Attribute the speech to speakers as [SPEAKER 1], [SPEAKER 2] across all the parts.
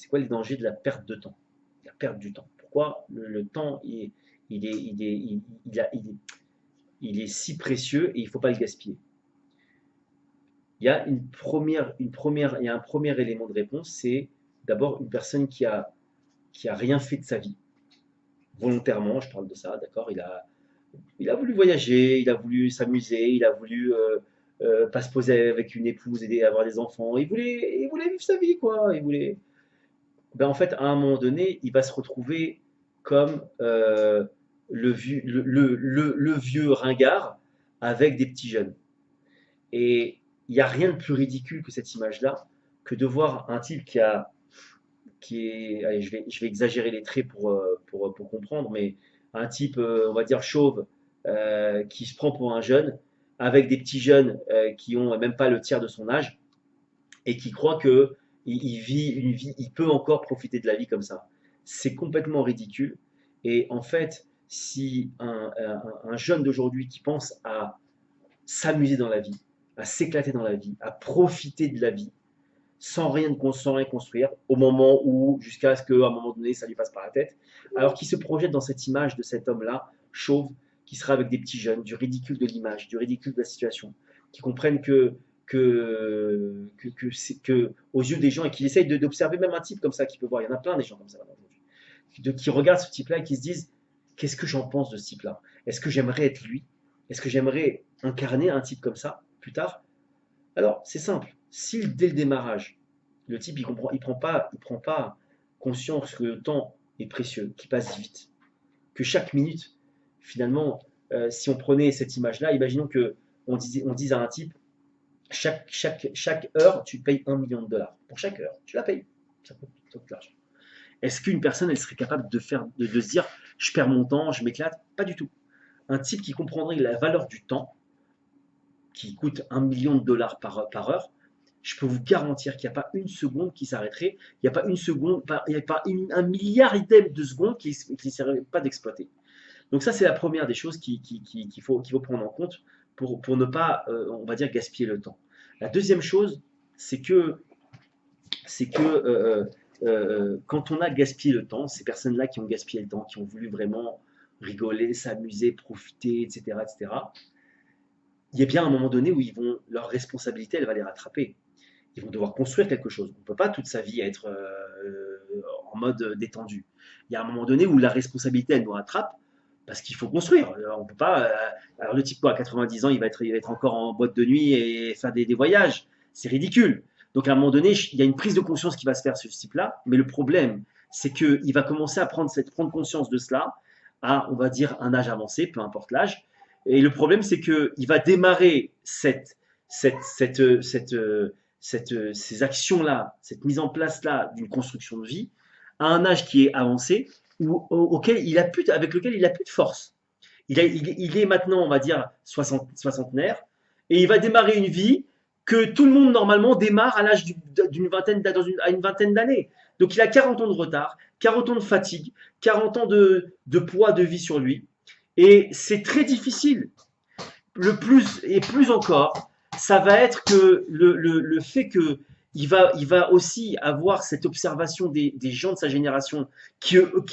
[SPEAKER 1] C'est quoi les dangers de la perte de temps? La perte du temps. Pourquoi le temps, il est, il est, il a- il est si précieux et il ne faut pas le gaspiller? Il y a un premier élément de réponse, c'est d'abord une personne qui a rien fait de sa vie, volontairement, je parle de ça, d'accord? Il a voulu voyager, il a voulu s'amuser, il a voulu pas se poser avec une épouse et avoir des enfants. Il voulait vivre sa vie, quoi. Il voulait. Ben, en fait, à un moment donné, il va se retrouver comme le vieux ringard avec des petits jeunes. Et il n'y a rien de plus ridicule que cette image-là, que de voir un type qui est, allez, je vais exagérer les traits pour comprendre, mais un type, on va dire chauve, qui se prend pour un jeune, avec des petits jeunes qui ont même pas le tiers de son âge, et qui croit que il vit une vie, il peut encore profiter de la vie comme ça. C'est complètement ridicule. Et en fait, si un jeune d'aujourd'hui qui pense à s'amuser dans la vie, à s'éclater dans la vie, à profiter de la vie, sans rien construire, au moment où, jusqu'à ce qu'à un moment donné, ça lui passe par la tête, alors qu'il se projette dans cette image de cet homme-là, chauve, qui sera avec des petits jeunes, du ridicule de l'image, du ridicule de la situation, qui comprennent aux yeux des gens, et qui essayent d'observer même un type comme ça, qui peut voir, il y en a plein des gens comme ça aujourd'hui, qui regardent ce type-là et qui se disent, qu'est-ce que j'en pense de ce type-là? Est-ce que j'aimerais être lui? Est-ce que j'aimerais incarner un type comme ça plus tard? Alors, c'est simple. Si dès le démarrage, le type il prend pas conscience que le temps est précieux, qu'il passe vite, que chaque minute, finalement, si on prenait cette image-là, imaginons que on dise à un type, chaque heure, tu payes 1 million de dollars. Pour chaque heure, tu la payes. Ça coûte l'argent. Est-ce qu'une personne, elle serait capable de se dire, je perds mon temps, je m'éclate? Pas du tout. Un type qui comprendrait la valeur du temps, qui coûte 1 million de dollars par heure, je peux vous garantir qu'il n'y a pas une seconde qui s'arrêterait, il n'y a pas une seconde, il n'y a pas un milliardème de secondes qui ne serait pas d'exploiter. Donc ça, c'est la première des choses qu'il faut prendre en compte pour ne pas, on va dire, gaspiller le temps. La deuxième chose, c'est que, c'est que quand on a gaspillé le temps, ces personnes-là qui ont gaspillé le temps, qui ont voulu vraiment rigoler, s'amuser, profiter, etc., etc., il y a bien un moment donné où leur responsabilité, elle va les rattraper. Ils vont devoir construire quelque chose. On ne peut pas toute sa vie être en mode détendu. Il y a un moment donné où la responsabilité, elle nous rattrape parce qu'il faut construire. Alors, on peut pas. Alors le type quoi, à 90 ans, il va être encore en boîte de nuit et faire des voyages. C'est ridicule. Donc à un moment donné, il y a une prise de conscience qui va se faire sur ce type-là. Mais le problème, c'est qu'il va commencer à prendre conscience de cela à, on va dire, un âge avancé, peu importe l'âge. Et le problème, c'est qu'il va démarrer cette, cette, cette, ces actions-là, cette mise en place-là d'une construction de vie, à un âge qui est avancé, avec lequel il n'a plus de force. Il est maintenant, on va dire, soixantenaire, et il va démarrer une vie que tout le monde, normalement, démarre à l'âge à une vingtaine d'années. Donc il a 40 ans de retard, 40 ans de fatigue, 40 ans de poids de vie sur lui. Et c'est très difficile. Le plus, et plus encore, ça va être que le fait que il va aussi avoir cette observation des gens de sa génération qui eux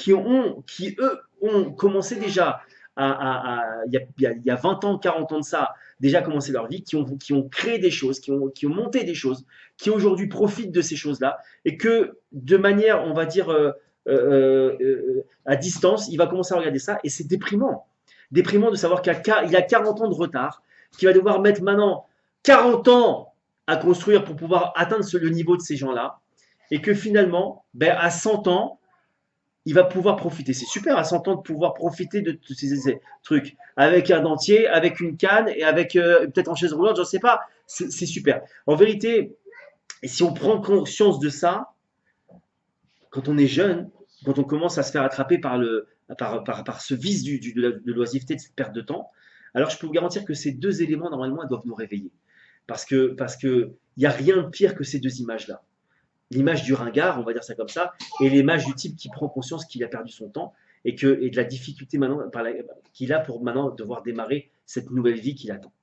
[SPEAKER 1] ont commencé déjà il y a 20 ans, 40 ans de ça, déjà commencé leur vie, qui ont créé des choses, qui ont monté des choses, qui aujourd'hui profitent de ces choses-là, et que de manière, on va dire, à distance, il va commencer à regarder ça, et c'est déprimant. Déprimant de savoir qu'il a 40 ans de retard, qu'il va devoir mettre maintenant 40 ans à construire pour pouvoir atteindre le niveau de ces gens-là, et que finalement, ben, à 100 ans, il va pouvoir profiter. C'est super à 100 ans de pouvoir profiter de tous ces trucs. Avec un dentier, avec une canne et avec peut-être en chaise roulante, je ne sais pas. C'est super. En vérité, et si on prend conscience de ça, quand on est jeune, quand on commence à se faire attraper par ce vice de l'oisiveté, de cette perte de temps, alors je peux vous garantir que ces deux éléments, normalement, doivent nous réveiller. Parce que il n'y a rien de pire que ces deux images-là. L'image du ringard, on va dire ça comme ça, et l'image du type qui prend conscience qu'il a perdu son temps et de la difficulté maintenant qu'il a pour maintenant devoir démarrer cette nouvelle vie qu'il attend.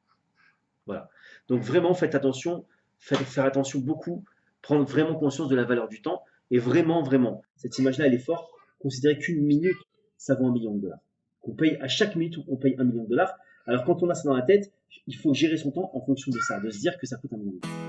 [SPEAKER 1] Voilà. Donc vraiment, faites attention, faire attention beaucoup, prendre vraiment conscience de la valeur du temps. Et vraiment, vraiment, cette image-là, elle est forte. Considérer qu'une minute, ça vaut 1 million de dollars. Qu'on paye à chaque minute, on paye 1 million de dollars. Alors quand on a ça dans la tête, il faut gérer son temps en fonction de ça, de se dire que ça coûte 1 million de dollars.